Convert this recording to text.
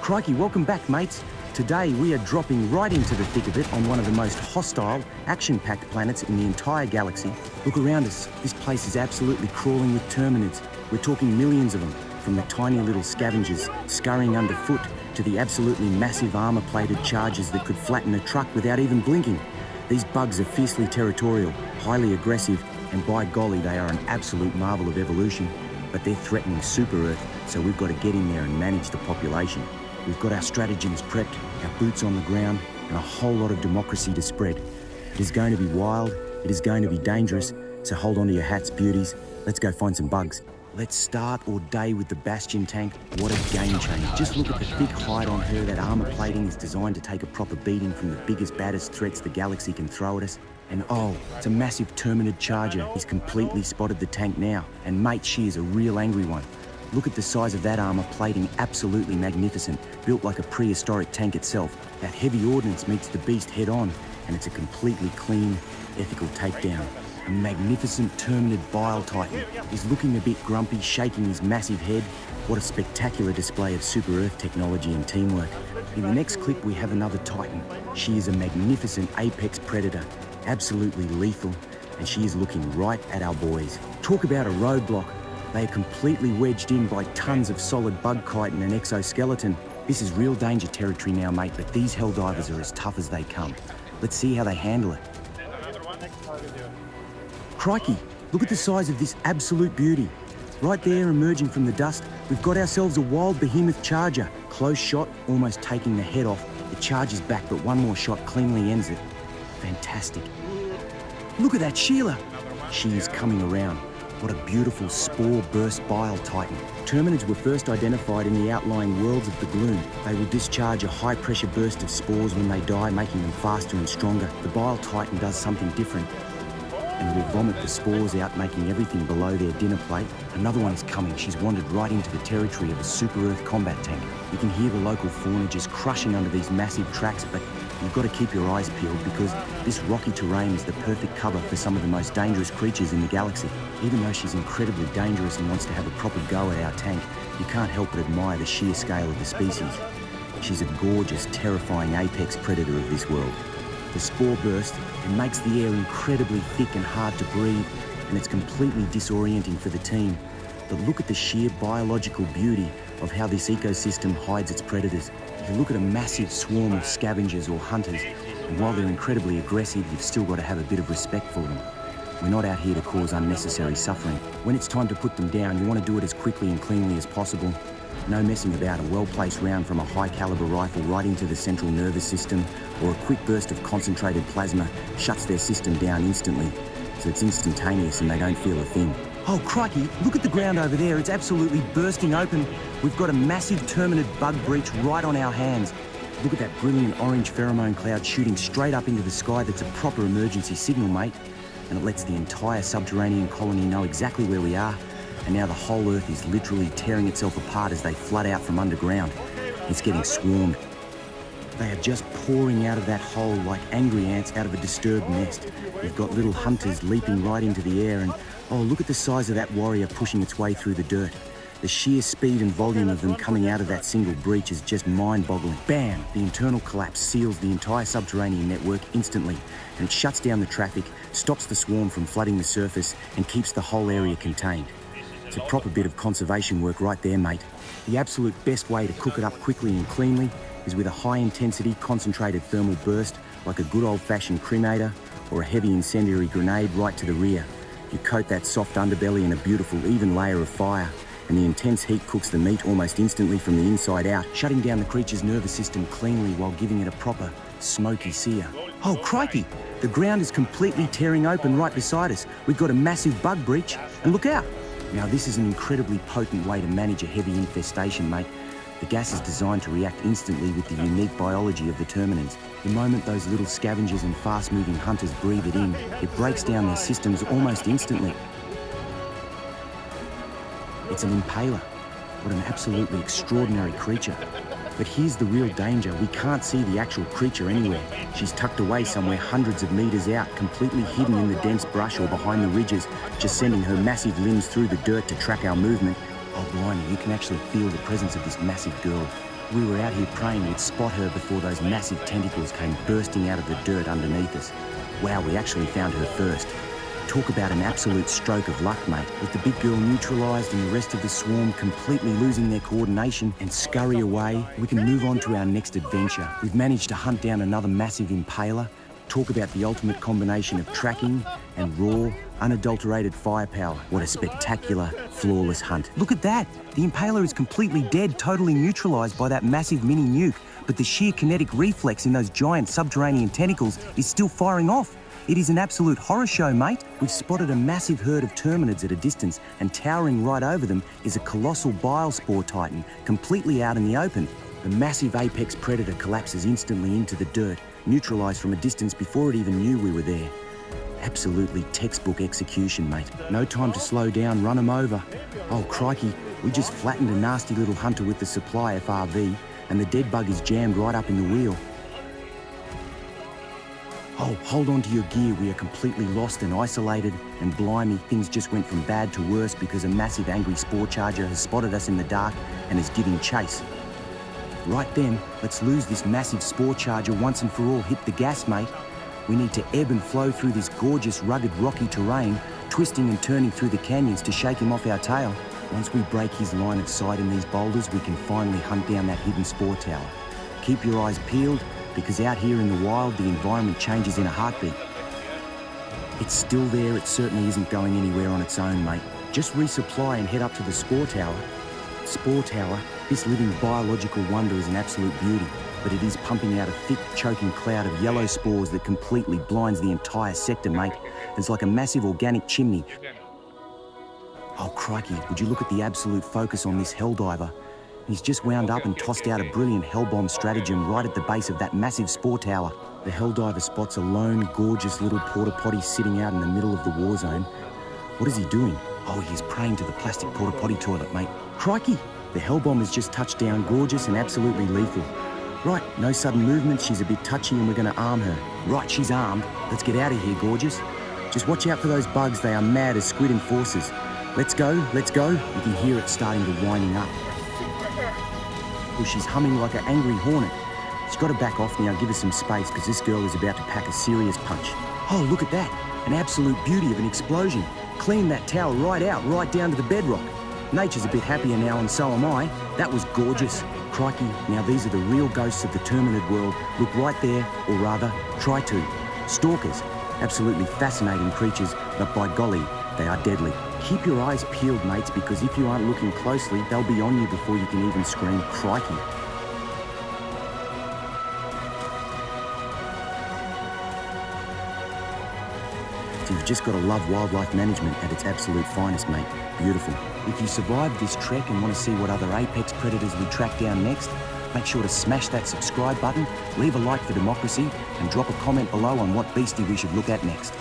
Crikey, welcome back, mates. Today we are dropping right into the thick of it on one of the most hostile, action-packed planets in the entire galaxy. Look around us. This place is absolutely crawling with terminids. We're talking millions of them, from the tiny little scavengers scurrying underfoot to the absolutely massive armor-plated chargers that could flatten a truck without even blinking. These bugs are fiercely territorial, highly aggressive, and by golly, they are an absolute marvel of evolution. But they're threatening Super Earth, so we've got to get in there and manage the population. We've got our stratagems prepped, our boots on the ground, and a whole lot of democracy to spread. It is going to be wild, it is going to be dangerous, so hold on to your hats, beauties. Let's go find some bugs. Let's start our day with the Bastion tank. What a game changer. Just look at the thick hide on her. That armor plating is designed to take a proper beating from the biggest, baddest threats the galaxy can throw at us. And oh, it's a massive Terminid charger. He's completely spotted the tank now. And mate, she is a real angry one. Look at the size of that armor plating, absolutely magnificent, built like a prehistoric tank itself. That heavy ordnance meets the beast head on, and it's a completely clean, ethical takedown. A magnificent Terminid Bile Titan. He's looking a bit grumpy, shaking his massive head. What a spectacular display of Super Earth technology and teamwork. In the next clip, we have another Titan. She is a magnificent apex predator, absolutely lethal, and she is looking right at our boys. Talk about a roadblock. They are completely wedged in by tons of solid bug chitin and exoskeleton. This is real danger territory now, mate, but these Helldivers are as tough as they come. Let's see how they handle it. Crikey, look at the size of this absolute beauty. Right there, emerging from the dust, we've got ourselves a wild behemoth charger. Close shot, almost taking the head off. It charges back, but one more shot cleanly ends it. Fantastic. Look at that Sheila. She is coming around. What a beautiful spore burst bile titan. Terminids were first identified in the outlying worlds of the gloom. They will discharge a high pressure burst of spores when they die, making them faster and stronger. The bile titan does something different and will vomit the spores out, making everything below their dinner plate. Another one is coming. She's wandered right into the territory of a Super Earth combat tank. You can hear the local fauna just crushing under these massive tracks, but you've got to keep your eyes peeled because this rocky terrain is the perfect cover for some of the most dangerous creatures in the galaxy. Even though she's incredibly dangerous and wants to have a proper go at our tank, you can't help but admire the sheer scale of the species. She's a gorgeous, terrifying apex predator of this world. The spore burst, it makes the air incredibly thick and hard to breathe, and it's completely disorienting for the team. But look at the sheer biological beauty of how this ecosystem hides its predators. You look at a massive swarm of scavengers or hunters, and while they're incredibly aggressive, you've still got to have a bit of respect for them. We're not out here to cause unnecessary suffering. When it's time to put them down, you want to do it as quickly and cleanly as possible. No messing about. A well-placed round from a high-caliber rifle right into the central nervous system, or a quick burst of concentrated plasma shuts their system down instantly. So it's instantaneous and they don't feel a thing. Oh, crikey, look at the ground over there. It's absolutely bursting open. We've got a massive Terminid bug breach right on our hands. Look at that brilliant orange pheromone cloud shooting straight up into the sky. That's a proper emergency signal, mate. And it lets the entire subterranean colony know exactly where we are. And now the whole Earth is literally tearing itself apart as they flood out from underground. It's getting swarmed. They are just pouring out of that hole like angry ants out of a disturbed nest. You've got little hunters leaping right into the air and, oh, look at the size of that warrior pushing its way through the dirt. The sheer speed and volume of them coming out of that single breach is just mind-boggling. Bam! The internal collapse seals the entire subterranean network instantly, and it shuts down the traffic, stops the swarm from flooding the surface, and keeps the whole area contained. It's a proper bit of conservation work right there, mate. The absolute best way to cook it up quickly and cleanly is with a high-intensity, concentrated thermal burst, like a good old-fashioned cremator or a heavy incendiary grenade right to the rear. You coat that soft underbelly in a beautiful, even layer of fire, and the intense heat cooks the meat almost instantly from the inside out, shutting down the creature's nervous system cleanly while giving it a proper, smoky sear. Oh, crikey! The ground is completely tearing open right beside us. We've got a massive bug breach, and look out! Now, this is an incredibly potent way to manage a heavy infestation, mate. The gas is designed to react instantly with the unique biology of the terminids. The moment those little scavengers and fast-moving hunters breathe it in, it breaks down their systems almost instantly. It's an impaler. What an absolutely extraordinary creature. But here's the real danger. We can't see the actual creature anywhere. She's tucked away somewhere hundreds of meters out, completely hidden in the dense brush or behind the ridges, just sending her massive limbs through the dirt to track our movement. Oh, blimey, you can actually feel the presence of this massive girl. We were out here praying we'd spot her before those massive tentacles came bursting out of the dirt underneath us. Wow, we actually found her first. Talk about an absolute stroke of luck, mate. With the big girl neutralised and the rest of the swarm completely losing their coordination and scurry away, we can move on to our next adventure. We've managed to hunt down another massive impaler. Talk about the ultimate combination of tracking and raw, unadulterated firepower. What a spectacular, flawless hunt. Look at that! The impaler is completely dead, totally neutralised by that massive mini nuke, but the sheer kinetic reflex in those giant subterranean tentacles is still firing off. It is an absolute horror show, mate. We've spotted a massive herd of terminids at a distance, and towering right over them is a colossal bile spore titan, completely out in the open. The massive apex predator collapses instantly into the dirt, neutralised from a distance before it even knew we were there. Absolutely textbook execution, mate. No time to slow down, run them over. Oh, crikey, we just flattened a nasty little hunter with the supply FRV, and the dead bug is jammed right up in the wheel. Oh, hold on to your gear, we are completely lost and isolated, and blimey, things just went from bad to worse because a massive angry spore charger has spotted us in the dark and is giving chase. Right then, let's lose this massive spore charger once and for all. Hit the gas, mate. We need to ebb and flow through this gorgeous, rugged, rocky terrain, twisting and turning through the canyons to shake him off our tail. Once we break his line of sight in these boulders, we can finally hunt down that hidden spore tower. Keep your eyes peeled, because out here in the wild, the environment changes in a heartbeat. It's still there, it certainly isn't going anywhere on its own, mate. Just resupply and head up to the spore tower. Spore tower, this living biological wonder is an absolute beauty, but it is pumping out a thick, choking cloud of yellow spores that completely blinds the entire sector, mate. It's like a massive organic chimney. Oh, crikey, would you look at the absolute focus on this helldiver? He's just wound up and tossed out a brilliant hellbomb stratagem right at the base of that massive spore tower. The helldiver spots a lone, gorgeous little porta potty sitting out in the middle of the war zone. What is he doing? Oh, he's praying to the plastic porta potty toilet, mate. Crikey! The hellbomb has just touched down, gorgeous and absolutely lethal. Right, no sudden movement, she's a bit touchy and we're going to arm her. Right, she's armed. Let's get out of here, gorgeous. Just watch out for those bugs, they are mad as squid enforcers. Let's go, let's go. You can hear it starting to winding up. Well, she's humming like an angry hornet. She's got to back off now, give her some space, because this girl is about to pack a serious punch. Oh, look at that. An absolute beauty of an explosion. Cleaned that tower right out, right down to the bedrock. Nature's a bit happier now, and so am I. That was gorgeous. Crikey, now these are the real ghosts of the terminid world. Look right there, or rather, try to. Stalkers. Absolutely fascinating creatures, but by golly, they are deadly. Keep your eyes peeled, mates, because if you aren't looking closely, they'll be on you before you can even scream, crikey. So you've just got to love wildlife management at its absolute finest, mate. Beautiful. If you survived this trek and want to see what other apex predators we track down next, make sure to smash that subscribe button, leave a like for democracy, and drop a comment below on what beastie we should look at next.